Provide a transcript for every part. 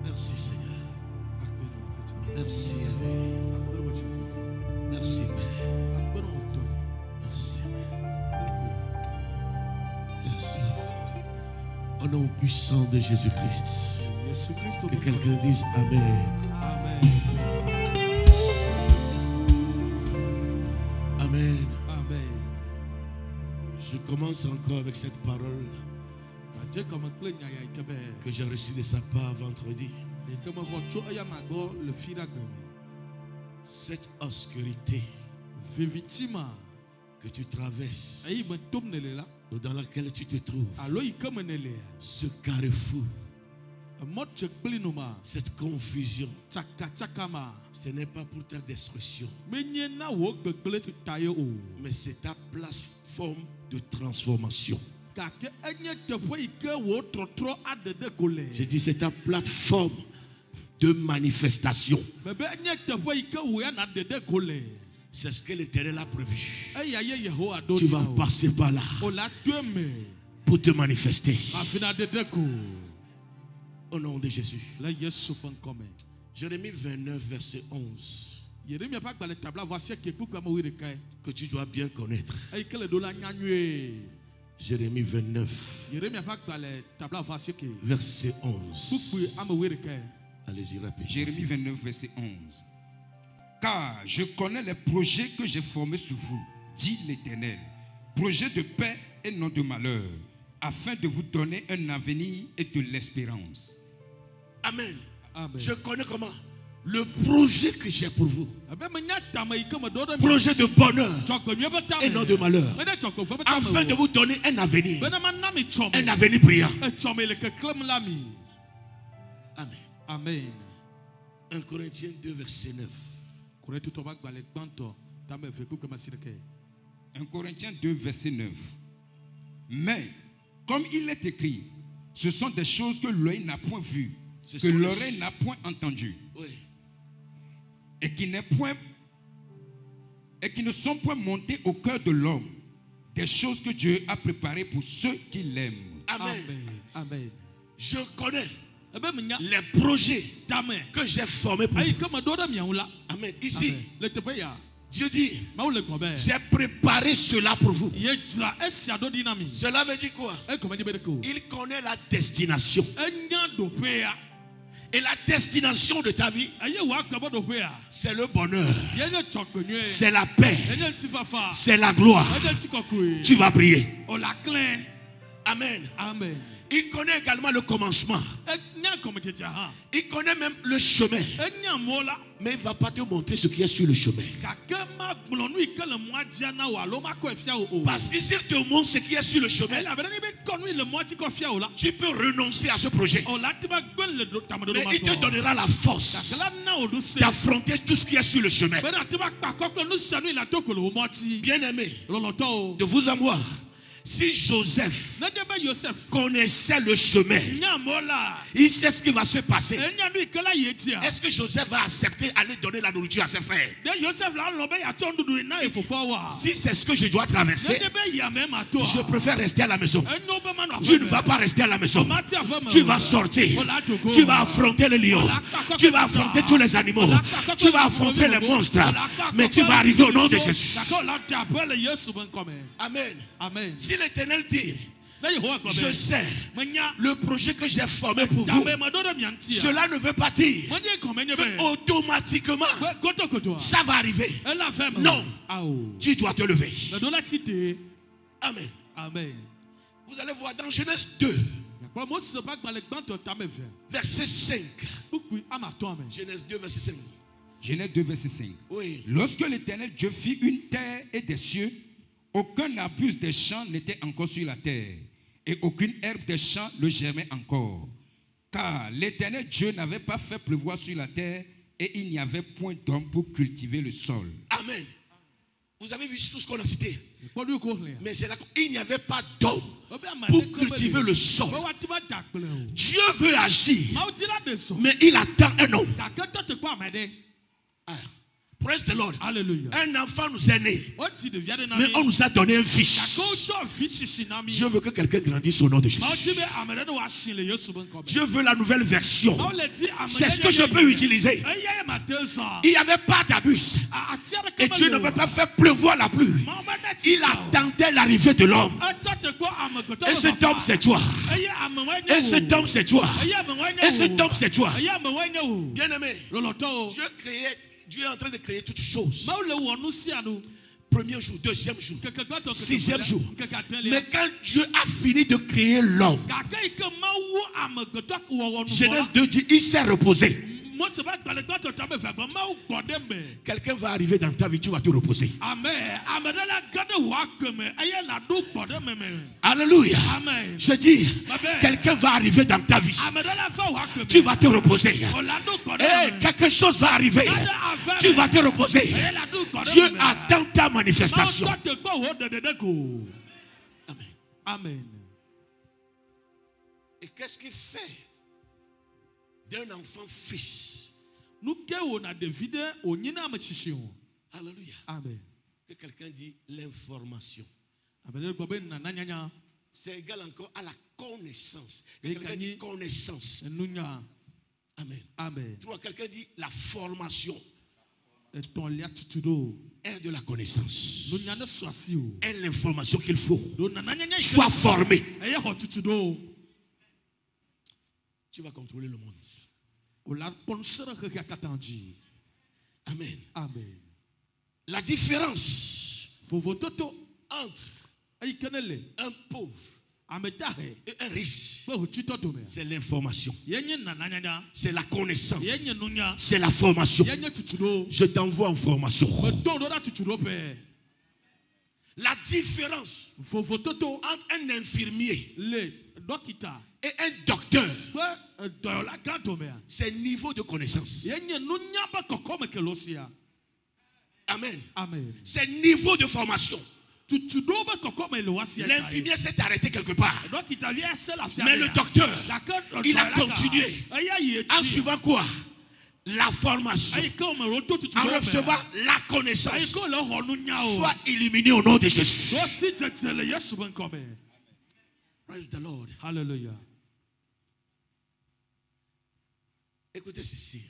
Merci Seigneur. Merci Yahweh. Merci Père. Merci. Yes, Lord. Au nom puissant de Jésus-Christ. Que quelqu'un dise Amen. Amen. Amen. Amen. Je commence encore avec cette parole que j'ai reçue de sa part vendredi. Cette obscurité que tu traverses ou dans laquelle tu te trouves, ce carrefour, cette confusion, ce n'est pas pour ta destruction, mais c'est ta plateforme de transformation. J'ai dit c'est ta plateforme de manifestation. C'est ce que l'Éternel a prévu. Tu vas passer par là pour te manifester. Au nom de Jésus. Jérémie 29, verset 11. Que tu dois bien connaître. Jérémie 29, verset 11. Allez-y, rapidement. Jérémie 29, verset 11. Car je connais les projets que j'ai formés sur vous, dit l'Éternel. Projets de paix et non de malheur, afin de vous donner un avenir et de l'espérance. Amen. Amen. Je connais comment? Le projet que j'ai pour vous. Projet de bonheur et non de malheur. Afin de vous donner un avenir. Un avenir brillant. Amen. Amen. 1 Corinthiens 2, verset 9. 1 Corinthiens 2, verset 9. Mais, comme il est écrit, ce sont des choses que l'œil n'a point vues, que l'oreille n'a point entendues. Oui. Et qui ne sont point montées au cœur de l'homme, des choses que Dieu a préparées pour ceux qui l'aiment. Amen. Amen. Je connais les projets que j'ai formés pour vous. Amen. Ici, Dieu dit, j'ai préparé cela pour vous. Cela veut dire quoi? Il connaît la destination. Et la destination de ta vie, c'est le bonheur, c'est la paix, c'est la gloire. Tu vas prier. Amen. Amen. Il connaît également le commencement. Il connaît même le chemin. Mais il ne va pas te montrer ce qui est sur le chemin. Parce que s'il te montre ce qui est sur le chemin, tu peux renoncer à ce projet. Mais il te donnera la force d'affronter tout ce qui est sur le chemin. Bien aimé, de vous à moi. Si Joseph connaissait le chemin, il sait ce qui va se passer. Est-ce que Joseph va accepter d'aller donner la nourriture à ses frères? Si c'est ce que je dois traverser, je préfère rester à la maison. Tu ne vas pas rester à la maison. Tu vas sortir. Tu vas affronter les lions. Tu vas affronter tous les animaux. Tu vas affronter les monstres. Mais tu vas arriver au nom de Jésus. Amen. Amen. Si l'Éternel dit, je sais le projet que j'ai formé pour vous, cela ne veut pas dire que automatiquement ça va arriver. Non, tu dois te lever. Amen. Amen. Vous allez voir dans Genèse 2, verset 5. Genèse 2, verset 5. Genèse 2, verset 5. Oui. Lorsque l'Éternel Dieu fit une terre et des cieux, aucun arbuste des champs n'était encore sur la terre, et aucune herbe des champs ne germait encore. Car l'Éternel Dieu n'avait pas fait pleuvoir sur la terre, et il n'y avait point d'homme pour cultiver le sol. Amen. Vous avez vu tout ce qu'on a cité. Mais c'est là qu'il n'y avait pas d'homme pour cultiver le sol. Dieu veut agir, mais il attend un homme. Praise the Lord. Alléluia. Un enfant nous est né. Mais on nous a donné un fils. Dieu veut que quelqu'un grandisse au nom de Jésus. Dieu veut la nouvelle version. C'est ce que je peux utiliser. Il n'y avait pas d'abus. Et Dieu ne veut pas faire pleuvoir la pluie. Il attendait l'arrivée de l'homme. Et cet homme, c'est toi. Et cet homme, c'est toi. Et cet homme, c'est toi. Bien-aimé, Dieu est en train de créer toutes choses. Premier jour, deuxième jour, sixième jour. Mais quand Dieu a fini de créer l'homme, Genèse 2 dit, il s'est reposé. Quelqu'un va arriver dans ta vie, tu vas te reposer. Alléluia. Je dis, quelqu'un va arriver dans ta vie, tu vas te reposer. Et quelque chose va arriver, tu vas te reposer. Dieu attend ta manifestation. Amen. Amen. Et qu'est-ce qu'il fait d'un enfant fils? Alléluia. Amen. Que quelqu'un dit l'information. C'est égal encore à la connaissance. Quelqu'un dit connaissance. Amen. Amen. Quelqu'un dit la formation. Est de la connaissance. Est l'information qu'il faut. Sois formé. Tu vas contrôler le monde. Amen. Amen. La différence entre un pauvre et un riche, c'est l'information, c'est la connaissance, c'est la formation. Je t'envoie en formation. La différence entre un infirmier et un docteur, c'est le niveau de connaissance. Amen. Amen. C'est le niveau de formation. L'infirmier s'est arrêté quelque part. Mais le docteur, il a continué. En suivant quoi? La formation. En recevant la connaissance. Sois illuminé au nom de Jésus. Praise the Lord. Hallelujah. Écoutez ceci.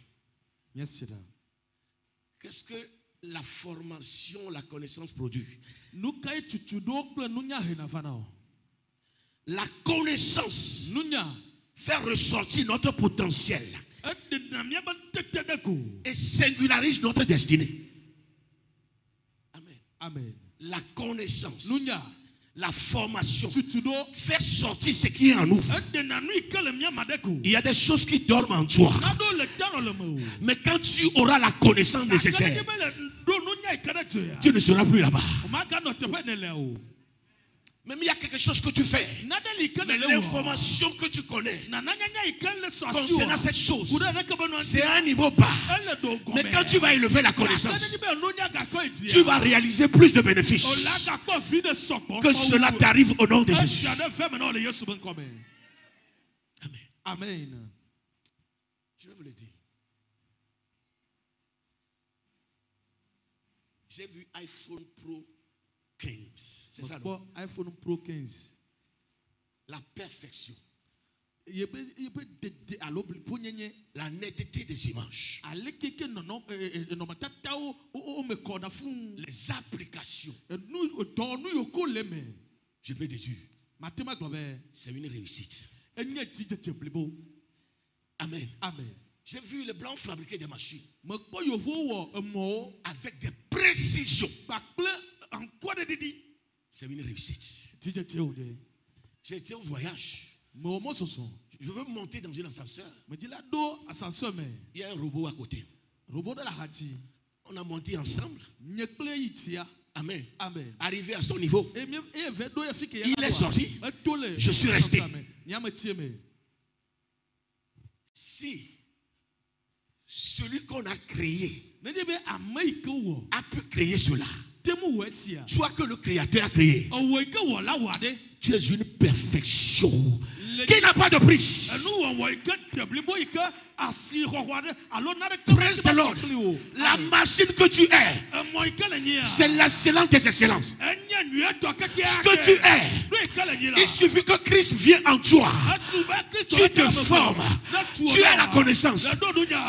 Yes, qu'est-ce que la formation, la connaissance produit? La connaissance fait ressortir notre potentiel et singularise notre destinée. Amen. Amen. La connaissance, la formation fait sortir ce qui est en nous. Il y a des choses qui dorment en toi. Mais quand tu auras la connaissance nécessaire, tu ne seras plus là-bas. Même il y a quelque chose que tu fais, mais l'information que tu connais concernant cette chose, c'est à un niveau bas. Mais quand tu vas élever la connaissance, tu vas réaliser plus de bénéfices. Que cela t'arrive au nom de Jésus. Amen. Amen. Je vais vous le dire. J'ai vu iPhone Pro 15. C'est ça, non? iPhone Pro 15. La perfection. La netteté des images. Les applications. Je peux dire, c'est une réussite. Amen. Amen. J'ai vu les blancs fabriquer des machines avec des précisions. C'est une réussite. J'ai été au voyage. Je veux monter dans un ascenseur. Il y a un robot à côté. On a monté ensemble. Amen. Amen. Arrivé à son niveau, il est sorti. Je suis resté. Si celui qu'on a créé a pu créer cela, soit que le Créateur a créé, tu es une perfection. qui n'a pas de prise. Praise the Lord. La machine que tu es, c'est l'excellence des excellences. Ce que tu es, il suffit que Christ vienne en toi. Tu te formes. Tu as la connaissance.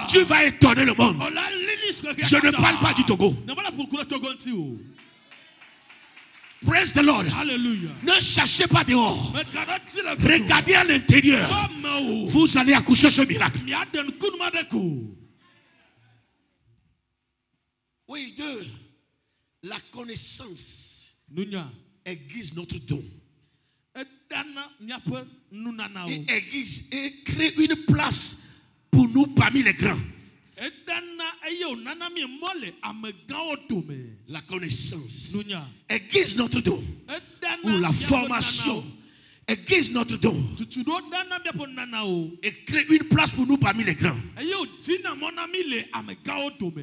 Tu vas étonner le monde. Je ne parle pas du Togo. Praise the Lord. Hallelujah. Ne cherchez pas dehors. Regardez à l'intérieur. Vous allez accoucher ce miracle. Oui, Dieu. La connaissance aiguise notre don. Et aiguise et crée une place pour nous parmi les grands. La connaissance aiguise notre don. Ou la formation aiguise notre don. Et crée une place pour nous parmi les grands.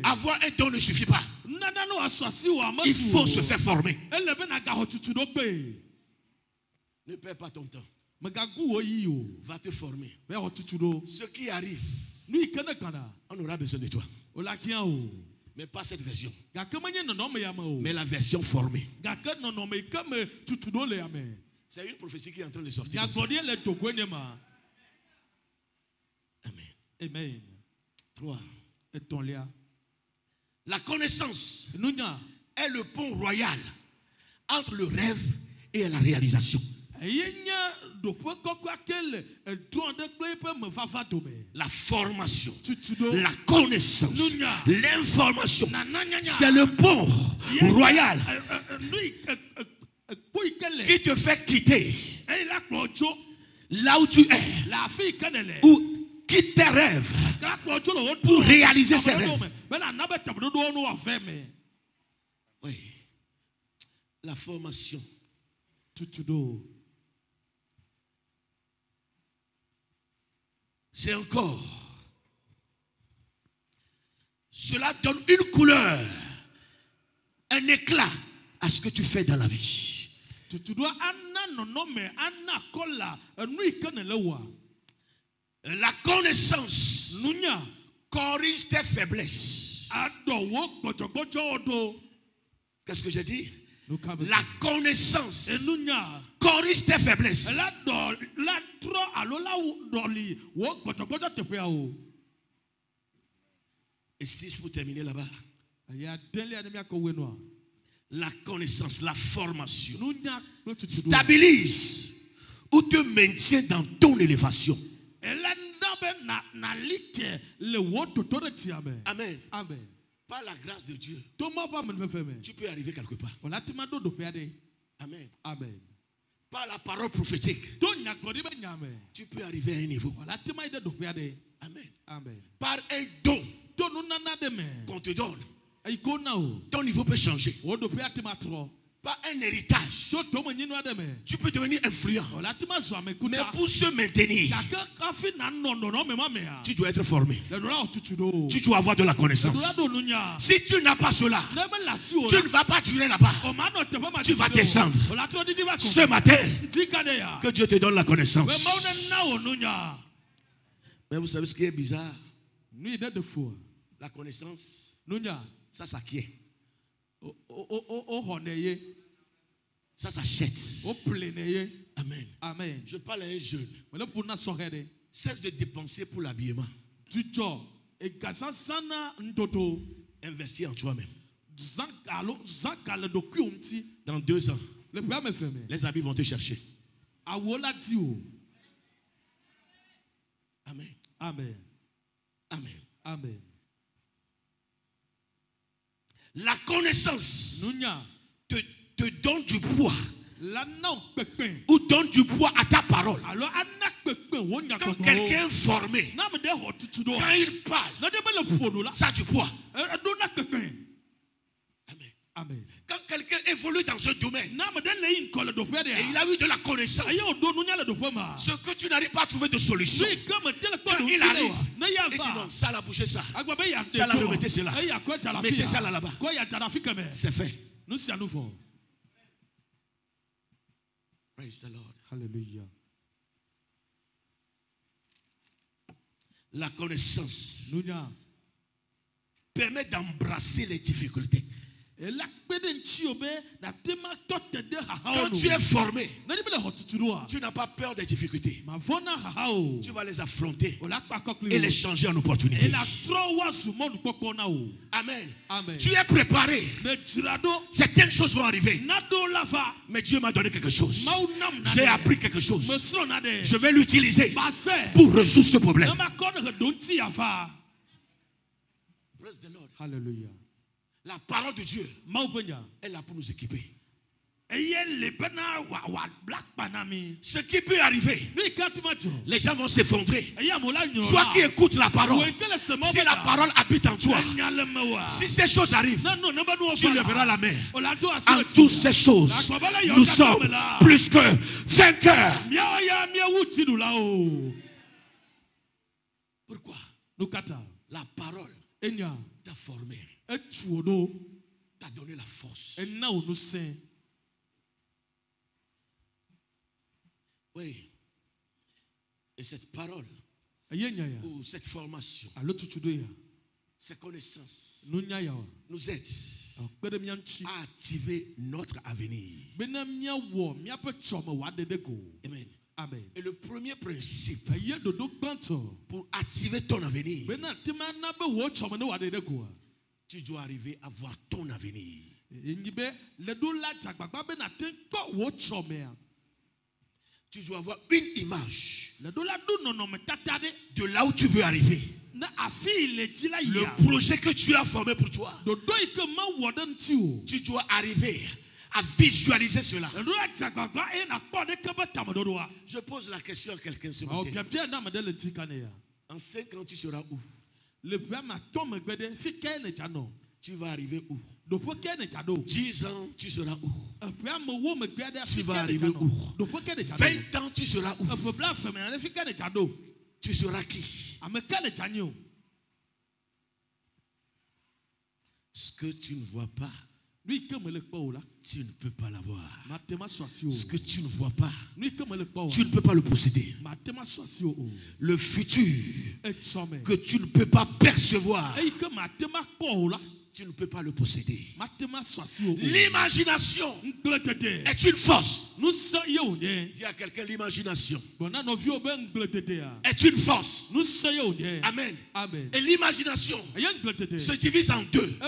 Avoir un don ne suffit pas. Il faut se faire former. Ne perds pas ton temps. Va te former. Ce qui arrive, on aura besoin de toi. Mais pas cette version. Mais la version formée. C'est une prophétie qui est en train de sortir. Amen. Amen. 3. La connaissance est le pont royal entre le rêve et la réalisation. La formation, la connaissance, l'information, c'est le pont royal qui te fait quitter là où tu es, ou quitte tes rêves pour réaliser ses rêves. Oui, la formation. C'est encore. Cela donne une couleur, un éclat à ce que tu fais dans la vie. La connaissance corrige tes faiblesses. Qu'est-ce que j'ai dit? La connaissance corrige tes faiblesses. Et si pour terminer là-bas, la connaissance, la formation stabilise ou te maintient dans ton élévation. Amen. Amen. Par la grâce de Dieu, tu peux arriver quelque part. Amen. Amen. Par la parole prophétique, tu peux arriver à un niveau. Amen. Amen. Par un don qu'on te donne, ton niveau peut changer. Par un héritage, tu peux devenir influent. Mais pour se maintenir, tu dois être formé. Tu dois avoir de la connaissance. Si tu n'as pas cela, tu ne vas pas durer là-bas. Tu vas descendre. Ce matin, que Dieu te donne la connaissance. Mais vous savez ce qui est bizarre? La connaissance, ça s'acquiert. Ça s'achète. Amen. Amen. Je parle à un jeune. Cesse de dépenser pour l'habillement. Investis en toi-même. Dans 2 ans, les habits vont te chercher. Amen. Amen. Amen. Amen. La connaissance te donne du poids. Ou donne du poids à ta parole. Quand quelqu'un est formé, quand il parle, ça a du poids. Amen. Amen. Quand quelqu'un évolue dans ce domaine, et il a eu de la connaissance, ce que tu n'arrives pas à trouver de solution, quand il arrive, il dit non, ça l'a bougé ça. Ça l'a remettez cela. Mettez ça là-bas. C'est fait. Praise the Lord. Hallelujah. La connaissance permet d'embrasser les difficultés. Quand tu es formé, tu n'as pas peur des difficultés. Tu vas les affronter et les changer en opportunité. Amen. Tu es préparé. Certaines choses vont arriver. Mais Dieu m'a donné quelque chose. J'ai appris quelque chose. Je vais l'utiliser pour résoudre ce problème. Praise the Lord. Hallelujah. La parole de Dieu est là pour nous équiper. Ce qui peut arriver, les gens vont s'effondrer. Toi qui écoutes la parole, si la parole habite en toi, si ces choses arrivent, tu leveras la main. En toutes ces choses, nous sommes plus que vainqueurs. Pourquoi? La parole t'a formé, t'a donné la force. Oui. Et cette parole, ou cette formation, ces connaissances, nous aide à activer notre avenir. Amen. Amen. Et le premier principe pour activer ton avenir, tu dois arriver à voir ton avenir. Tu dois avoir une image de là où tu veux arriver. Le projet que tu as formé pour toi, tu dois arriver à visualiser cela. Je pose la question à quelqu'un ce matin. En 5 ans, tu seras où? Tu vas arriver où? 10 ans, tu seras où? Tu vas arriver où? 20 ans, tu seras où? Tu seras qui? Ce que tu ne vois pas, tu ne peux pas l'avoir. Ce que tu ne vois pas, tu ne peux pas le posséder. Le futur que tu ne peux pas percevoir, tu ne peux pas le posséder. L'imagination est une force. Dis à quelqu'un, l'imagination est une force. Amen. Et l'imagination se divise en deux.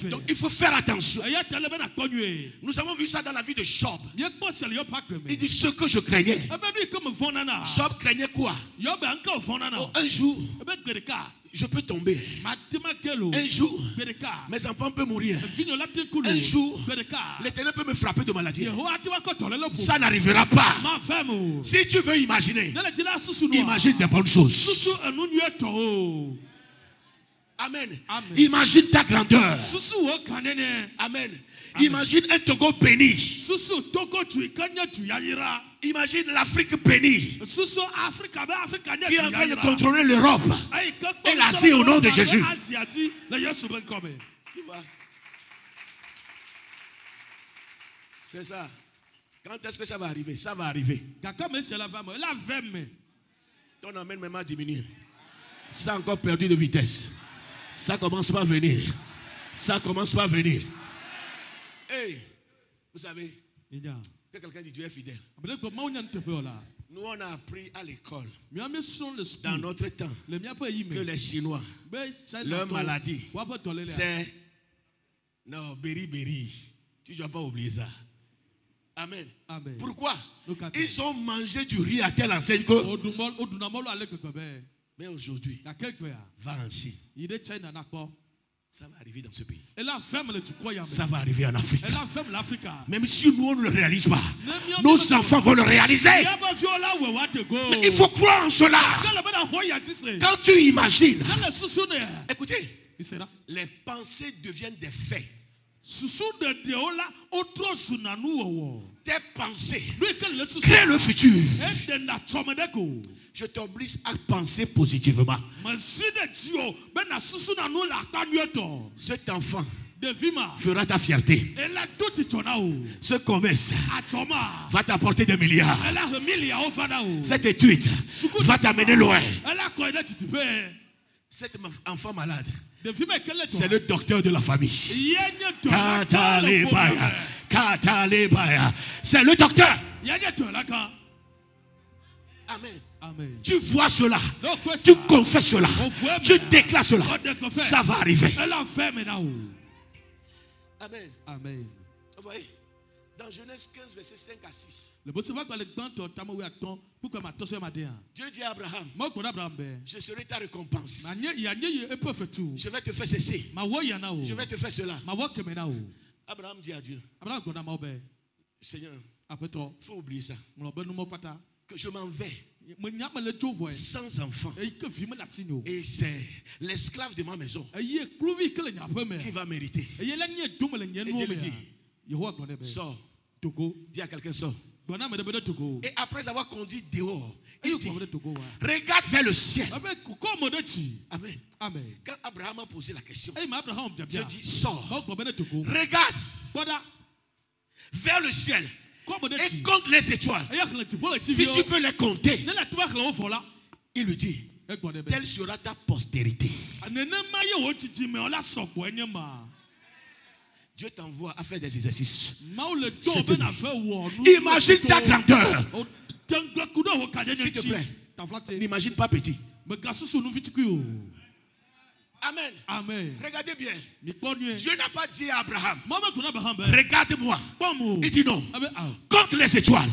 Donc il faut faire attention. Nous avons vu ça dans la vie de Job. Il dit ce que je craignais. Job craignait quoi? Oh, un jour, je peux tomber. Un jour, mes enfants peuvent mourir. Un jour, l'Éternel peut me frapper de maladie. Ça n'arrivera pas. Si tu veux imaginer, imagine des bonnes choses. Amen. Imagine ta grandeur. Amen. Imagine un Togo béni. Imagine l'Afrique bénie qui est en train de contrôler l'Europe et l'Asie au nom de Jésus. Tu vois? C'est ça. Quand est-ce que ça va arriver? Ça va arriver. Ton amène même a diminué. Ça a encore perdu de vitesse. Ça commence pas à venir. Ça commence pas à venir. Hey, vous savez que quelqu'un dit Dieu est fidèle. Nous on a appris à l'école dans notre temps que les Chinois, leur maladie, c'est non, beri. Tu ne dois pas oublier ça. Amen. Pourquoi? Ils ont mangé du riz à telle enseigne que... Mais aujourd'hui, va en Chine. Ça va arriver dans ce pays. Ça va arriver en Afrique. Même si nous on ne le réalise pas, nos enfants vont le réaliser. Mais il faut croire en cela. Quand tu imagines, écoutez, les pensées deviennent des faits. Tes pensées créent le futur. Je t'oblige à penser positivement. Cet enfant fera ta fierté. Ce commerce va t'apporter des milliards. Cette étude va t'amener loin. Cet enfant malade, c'est le docteur de la famille. Katalebaya. C'est le docteur. Amen. Amen. Tu vois cela, tu confesses cela, tu déclares cela, ça va arriver. Amen. Amen. Vous voyez, dans Genèse 15, verset 5 à 6, Dieu dit à Abraham, je serai ta récompense. Je vais te faire cesser. Je vais te faire cela. Abraham dit à Dieu, Seigneur, il faut oublier ça. Que je m'en vais sans enfant. Et c'est l'esclave de ma maison qui va mériter. Et Dieu lui dit, sors. Dis à quelqu'un, sors. Et après avoir conduit dehors, il dit, regarde vers le ciel. Amen. Amen. Quand Abraham a posé la question, Dieu dit, sors. Regarde vers le ciel. Et compte les étoiles. Si tu peux les compter, il lui dit, telle sera ta postérité. Dieu t'envoie à faire des exercices. Imagine ta grandeur. S'il te plaît, n'imagine pas petit. Amen. Amen. Regardez bien. Dieu n'a pas dit à Abraham, regarde-moi. Il dit non. Compte les étoiles.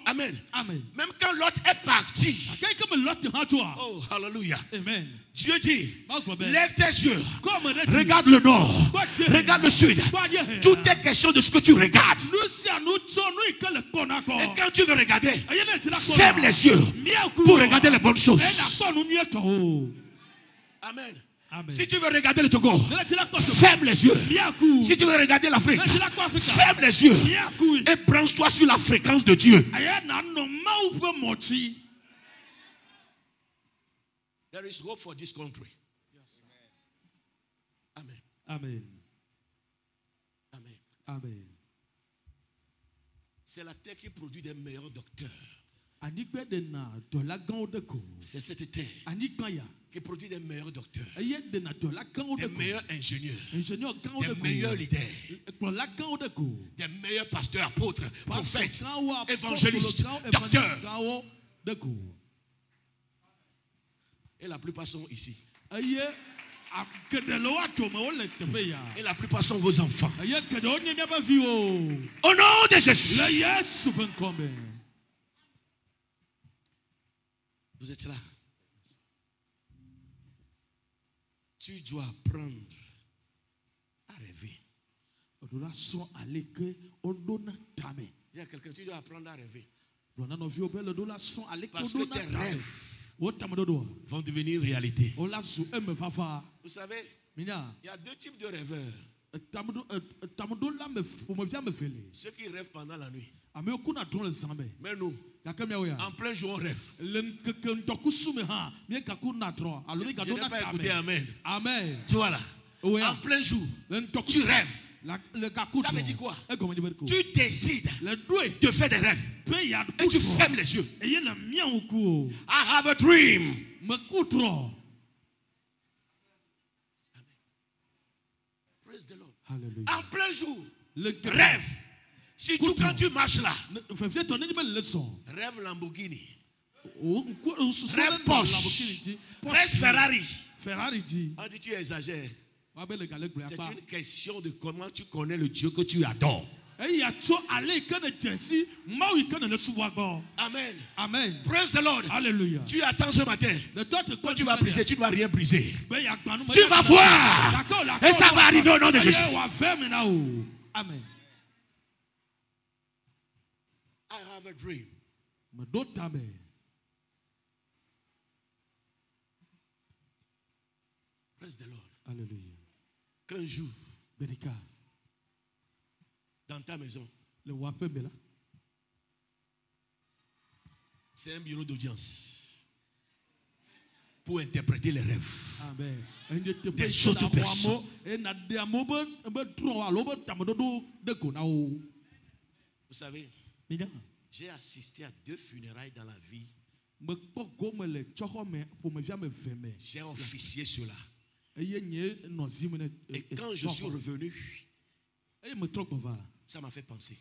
Amen. Amen. Même quand Lot est parti. Oh, hallelujah. Amen. Dieu dit, lève tes yeux. Regarde le nord. Regarde le sud. Tout est question de ce que tu regardes. Et quand tu veux regarder, ferme les yeux pour regarder les bonnes choses. Amen. Amen. Si tu veux regarder le Togo, ferme les yeux. Si tu veux regarder l'Afrique, ferme les yeux et branche-toi sur la fréquence de Dieu. There is hope for this country. Amen. Amen. Amen. Amen. C'est la terre qui produit des meilleurs docteurs. C'est cette terre qui produit des meilleurs docteurs, des meilleurs ingénieurs, des meilleurs leaders, des meilleurs pasteurs, apôtres, prophètes, évangélistes, docteurs. Et la plupart sont ici. Et la plupart sont vos enfants. Au nom de Jésus. Vous êtes là. Tu dois apprendre à rêver. Dis à quelqu'un, tu dois apprendre à rêver. Parce que tes rêves vont devenir réalité. Vous savez, il y a deux types de rêveurs. Ceux qui rêvent pendant la nuit. Mais nous, en plein jour, on rêve. Je n'ai pas écouté Amen. Amen. Tu vois là, en plein jour, tu rêves. Ça veut dire quoi? Tu décides de faire des rêves et tu fermes les yeux. I have a dream. Praise the Lord. Hallelujah. En plein jour, rêve. Surtout quand tu marches là. Rêve Lamborghini. Rêve Porsche. Rêve Ferrari. On dit tu exagères. C'est une question de comment tu connais le Dieu que tu adores. Amen. Amen. Praise the Lord. Hallelujah. Tu attends ce matin. Quand tu vas briser, tu ne vas rien briser. Tu vas voir. Et ça va arriver au nom de Jésus. Amen. I have a dream. Praise the Lord. Hallelujah. Qu'un jour, dans ta maison, c'est un bureau d'audience. pour interpréter les rêves Amen. des autres personnes. Vous savez, j'ai assisté à 2 funérailles dans la vie. J'ai officié cela. Et quand je suis revenu, ça m'a fait penser.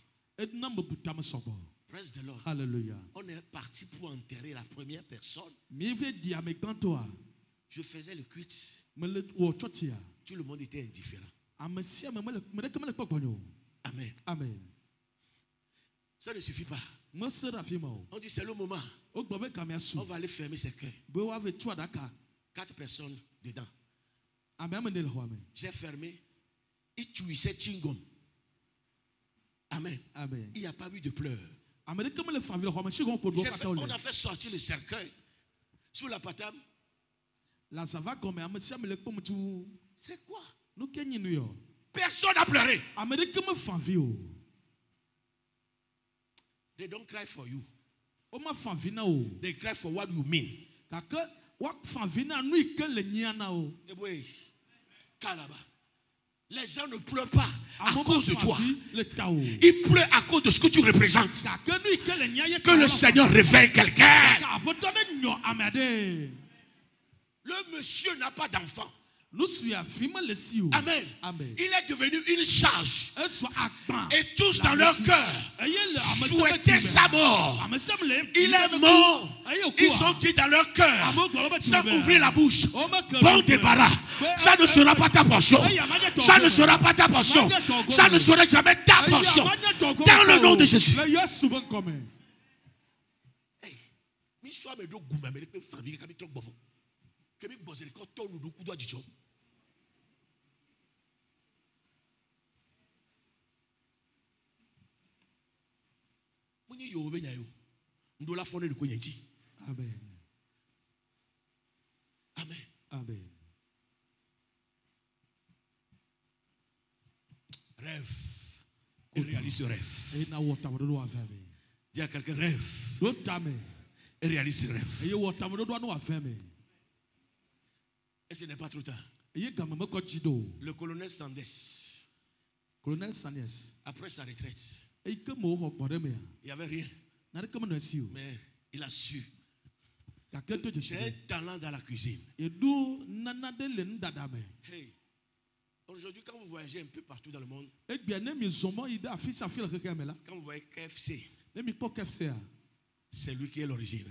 Praise the Lord. Hallelujah. On est parti pour enterrer la première personne. Je faisais le culte. Tout le monde était indifférent. Amen. Amen. Ça ne suffit pas. On dit c'est le moment. On va aller fermer ces cœurs. 4 personnes dedans. J'ai fermé. Il tuissait Chingom. Amen. Amen. Il n'y a pas eu de pleurs. On a fait sortir le cercueil sous la patame. C'est quoi? Personne n'a pleuré. They don't cry for you. They cry for what you mean. Les gens ne pleurent pas à cause de toi. Ils pleurent à cause de ce que tu représentes. Que le Seigneur réveille quelqu'un. Le monsieur n'a pas d'enfant. Amen. Il est devenu une charge. Et tous dans leur cœur souhaitaient sa mort. Il est mort. Ils ont dit dans leur cœur, sans ouvrir la bouche, bon débarras. Ça ne sera pas ta portion. Ça ne sera pas ta portion. Ça ne sera jamais ta portion. Dans le nom de Jésus. Amen. Amen. Amen. Rêve. Et réalise ce rêve. Dis à quelqu'un rêve. Et réalise ce rêve. Et ce n'est pas trop tard. Le colonel Sanders, après sa retraite, il n'y avait rien. Mais il a su. J'ai un talent dans la cuisine. Hey. Aujourd'hui, quand vous voyagez un peu partout dans le monde, quand vous voyez KFC, c'est lui qui est l'origine.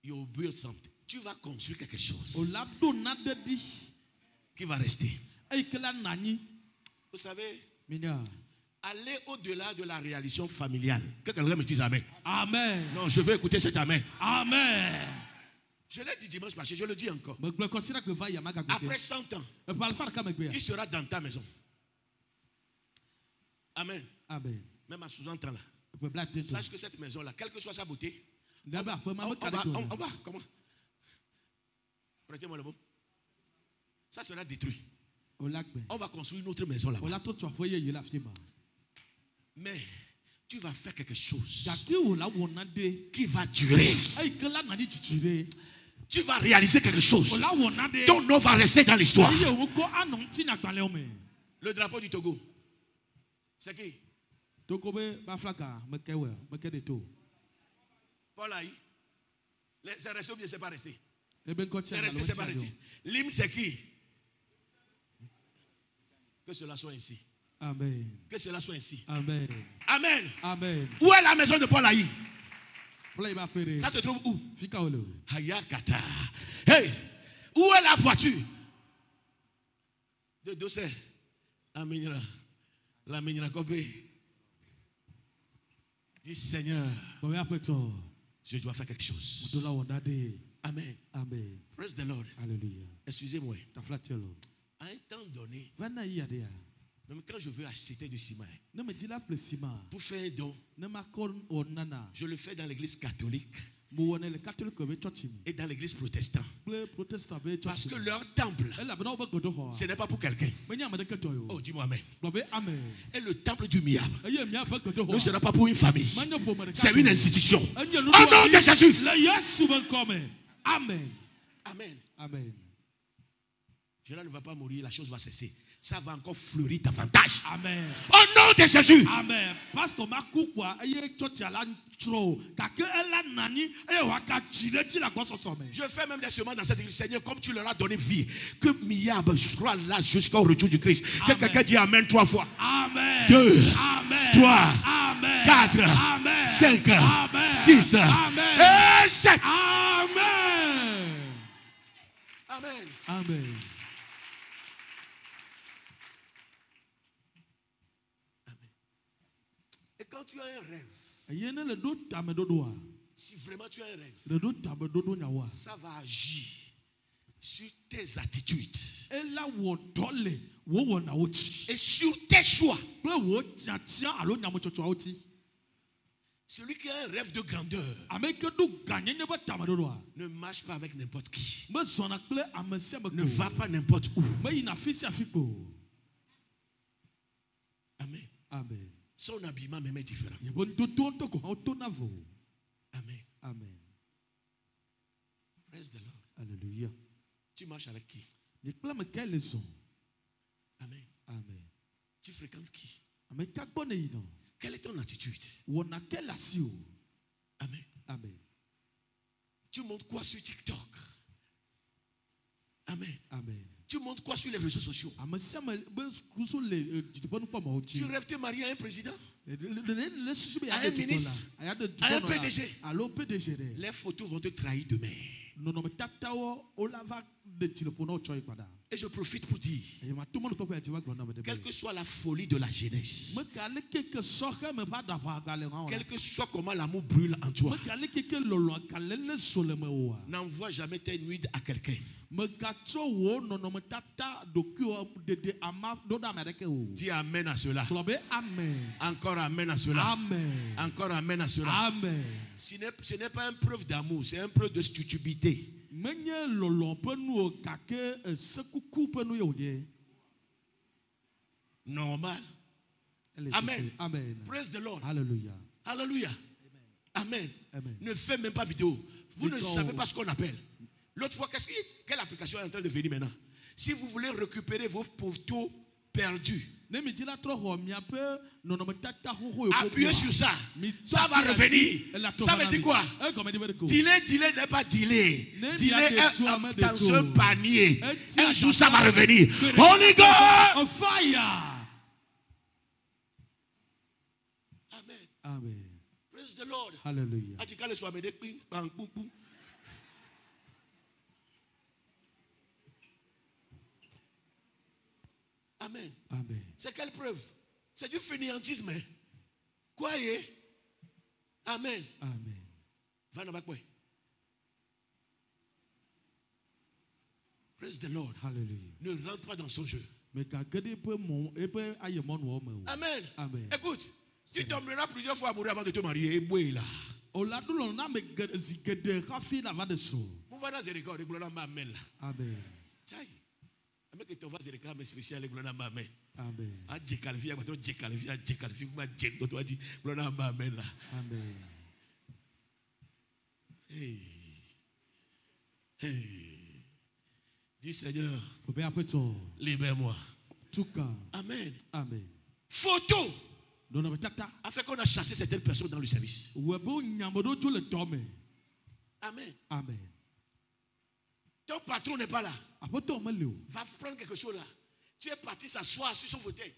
You build something. Tu vas construire quelque chose qui va rester. Vous savez, aller au-delà de la réalisation familiale. Que quelqu'un me dise Amen. Amen. Non, je veux écouter cet Amen. Amen. Je l'ai dit dimanche passé, je le dis encore. Après 100 ans, qui sera dans ta maison? Amen. Amen. Même à 60 ans là. Sache que cette maison-là, quelle que soit sa beauté, on va comment? Prêtez-moi le mot. Ça sera détruit. On va construire une autre maison là-bas. Mais tu vas faire quelque chose qui va durer. Tu vas réaliser quelque chose. Ton nom va rester dans l'histoire. Le drapeau du Togo. C'est qui? Paul Aïe. C'est resté ou bien c'est pas resté? C'est resté, c'est pas resté. L'hymne c'est qui? Que cela soit ainsi. Amen. Que cela soit ainsi. Amen. Amen. Amen. Où est la maison de Paul Aïe? Ça se trouve où? Hayakata. Hey, où est la voiture de Dossé? La Minira Copé. Dis Seigneur, je dois faire quelque chose. Amen. Amen. Praise the Lord. Hallelujah. Excusez-moi. À un temps donné, même quand je veux acheter du ciment, pour faire un don, je le fais dans l'église catholique. Et dans l'église protestante. Parce que leur temple, ce n'est pas pour quelqu'un. Oh, dis-moi amen. Et le temple du Miam ne sera pas pour une famille. C'est une institution. Au nom de Jésus. Amen. Amen. Amen. Cela ne va pas mourir, la chose va cesser. Ça va encore fleurir davantage. Amen. Au nom de Jésus. Amen. Pasteur Makukwa, je fais même des semences dans cette église. Seigneur, comme tu leur as donné vie, que Miyab soit là jusqu'au retour du Christ. Que quelqu'un dit Amen 3 fois. Amen. 2, Amen. 3, Amen. 4, Amen. 5, Amen. 6 Amen. et 7. Amen. Amen. Amen. Et quand tu as un rêve, si vraiment tu as un rêve, ça va agir sur tes attitudes et sur tes choix. Celui qui a un rêve de grandeur ne marche pas avec n'importe qui. Ne va pas n'importe où. Amen. Amen. Son habillement même est différent. Amen. Amen. Praise the Lord. Alléluia. Tu marches avec qui? Amen. Amen. Tu fréquentes qui? Amen. Quelle est ton attitude? Amen. Amen. Tu montres quoi sur TikTok? Amen. Amen. Tu montres quoi sur les réseaux sociaux? Tu rêves de marier à un président? À un ministre? À un PDG? Les photos vont te trahir demain. Et je profite pour dire, quelle que soit la folie de la jeunesse, quel que soit comment l'amour brûle en toi, n'envoie jamais tes nuits à quelqu'un. Dis amen à cela. Encore amen à cela. Encore amen à cela. Amen. Ce n'est pas une preuve d'amour, c'est une preuve de stupidité. Normal. Amen. Amen. Praise the Lord. Hallelujah. Hallelujah. Amen. Amen. Ne faites même pas vidéo. Vous ne savez pas ce qu'on appelle. L'autre fois, quelle application est en train de venir maintenant? Si vous voulez récupérer vos photos perdues, appuyez sur ça. Ça va revenir. Ça veut dire quoi? Delay n'est pas delay. Delay est dans un panier. Un jour, ça va revenir. Holy God! Fire! Amen. Amen. Praise the Lord. Hallelujah. Amen. Amen. C'est quelle preuve? C'est du fainéantisme. Quoi est? Amen. Amen. Va dans quoi? Praise the Lord. Hallelujah. Ne rentre pas dans son jeu. Amen. Amen. Écoute, tu tomberas plusieurs fois à mourir avant de te marier. Et boy là. Mon voilà c'est record. Amen. Amen. Avec ton vas mais spécial amen. Amen. A qualifié quoi toi qualifié quoi toi dit amen là. Amen. Hey. Hey. Dis Seigneur, libère-moi. Amen. Amen. Photo. Afin qu'on a chassé certaines personnes dans le service. Amen. Amen. Ton patron n'est pas là. Va prendre quelque chose là. Tu es parti s'asseoir sur son fauteuil.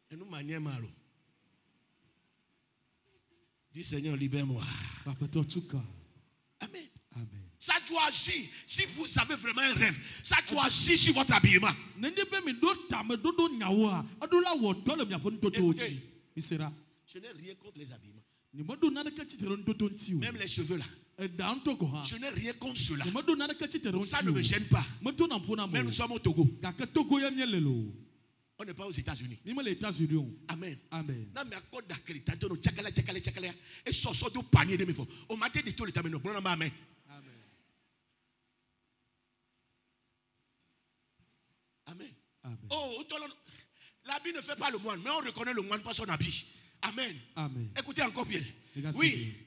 Et nous manions mal. Dis Seigneur, libère-moi. Amen. Amen. Ça doit agir. Si vous avez vraiment un rêve, ça doit agir sur votre habillement. Écoutez, je n'ai rien contre les habillements. Même les cheveux là. Je n'ai rien contre cela. Ça ne me gêne pas. Mais nous sommes au Togo. On n'est pas aux États-Unis. Amen. Amen. Non, mais à cause d'accréditation, nous tchakala. Et sortons du panier de mes fois. Au matin de tout le temps, nous prenons ma main. Amen. Amen. Oh, l'habit ne fait pas le moine, mais on reconnaît le moine par son habit. Amen. Amen. Écoutez encore bien. Oui,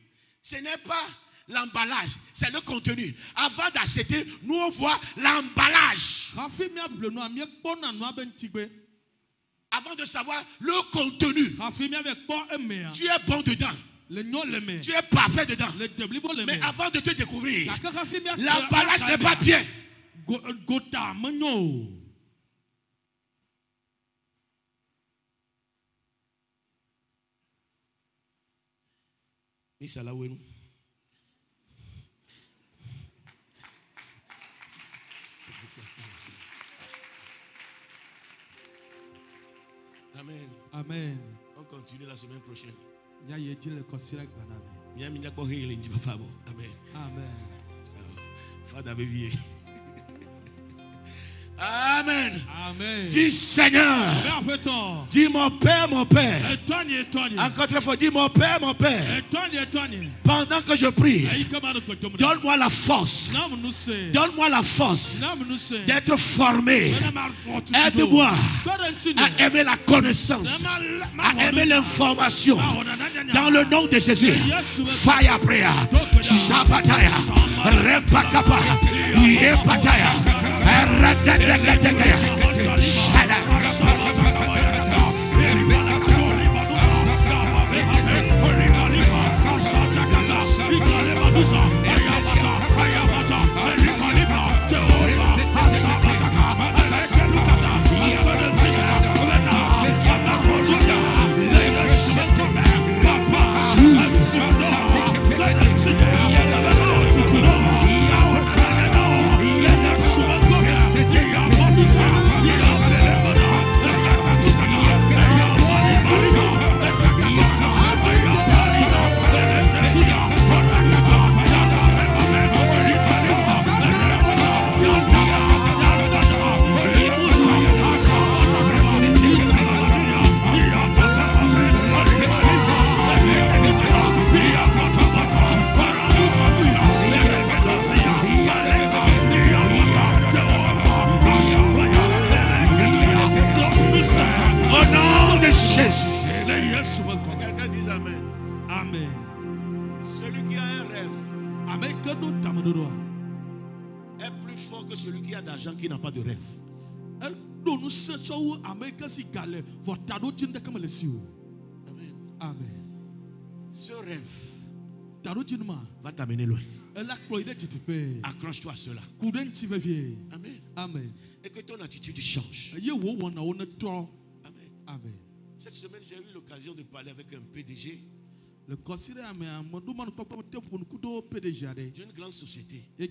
ce n'est pas l'emballage, c'est le contenu. Avant d'acheter, nous on voit l'emballage. Avant de savoir le contenu. Tu es bon dedans. Tu es parfait dedans. Mais avant de te découvrir, l'emballage n'est pas bien. Amen. Amen. On continue la semaine prochaine. Amen. Amen. Father, baby. Amen. Amen. Dis Seigneur. Dis mon Père, mon Père. Encore une fois, dis mon Père, mon Père. Pendant que je prie, donne-moi la force. Donne-moi la force d'être formé. Aide-moi à aimer la connaissance, à aimer l'information. Dans le nom de Jésus. Fire prayer. Sabataya. Repakapa. Yepataya. Quelqu'un dit Amen. Amen. Celui qui a un rêve est plus fort que celui qui a d'argent qui n'a pas de rêve. Amen. Amen. Ce rêve va t'amener loin. Accroche-toi à cela. Amen. Amen. Et que ton attitude change. Amen. Amen. Cette semaine, j'ai eu l'occasion de parler avec un PDG d'une grande société. Il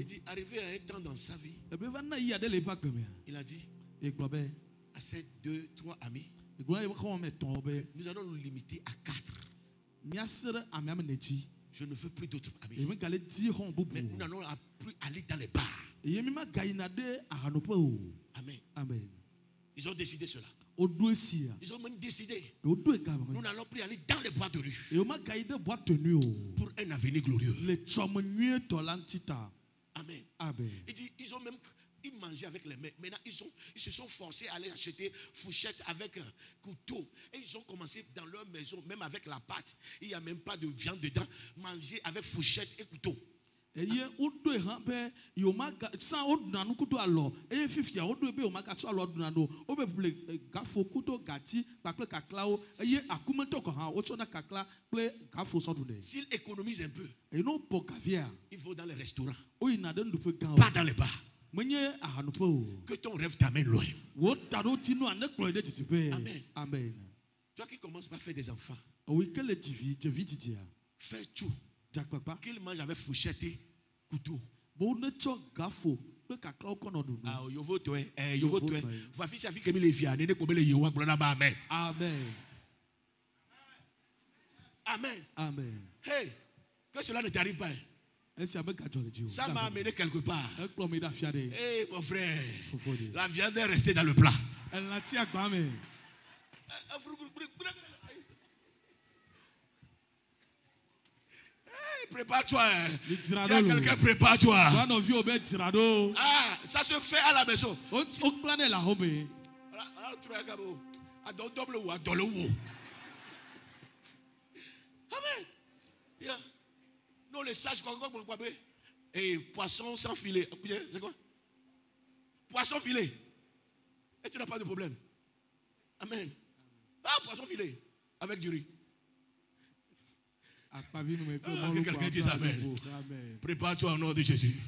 dit, arrivé à un temps dans sa vie, il a dit à ses 2-3 amis, nous allons nous limiter à 4. Je ne veux plus d'autres amis. Mais nous n'allons plus aller dans les bars. Amen. Amen. Ils ont décidé cela. Ils ont même décidé. Nous n'allons plus aller dans les boîtes de rue. Pour un avenir glorieux. Amen. Amen. Il dit, ils ont même mangé avec les mains. Maintenant, ils se sont forcés à aller acheter fourchette avec un couteau. Et ils ont commencé dans leur maison, même avec la pâte. Il n'y a même pas de viande dedans. Manger avec fourchette et couteau. Et s'il économise un peu, il faut dans les restaurants, pas dans les bars. Que ton rêve t'amène loin. Amen. Amen. Toi qui commences par faire des enfants, fais tout. Qu'il mange avec fourchette et couteau. Amen. Amen. Amen. Hey, que cela ne t'arrive pas. Ça m'a amené quelque part. Hey, mon frère, la viande est restée dans le plat. Elle n'a tia gbame. Prépare-toi. Dis à quelqu'un, prépare-toi. Ah, ça se fait à la maison. Amen. Yeah. Non, les sages, et poisson sans filet. C'est quoi? Poisson filet. Et tu n'as pas de problème. Amen. Ah, poisson filet. Avec du riz. Quelqu'un dit amen. Prépare-toi au nom de Jésus.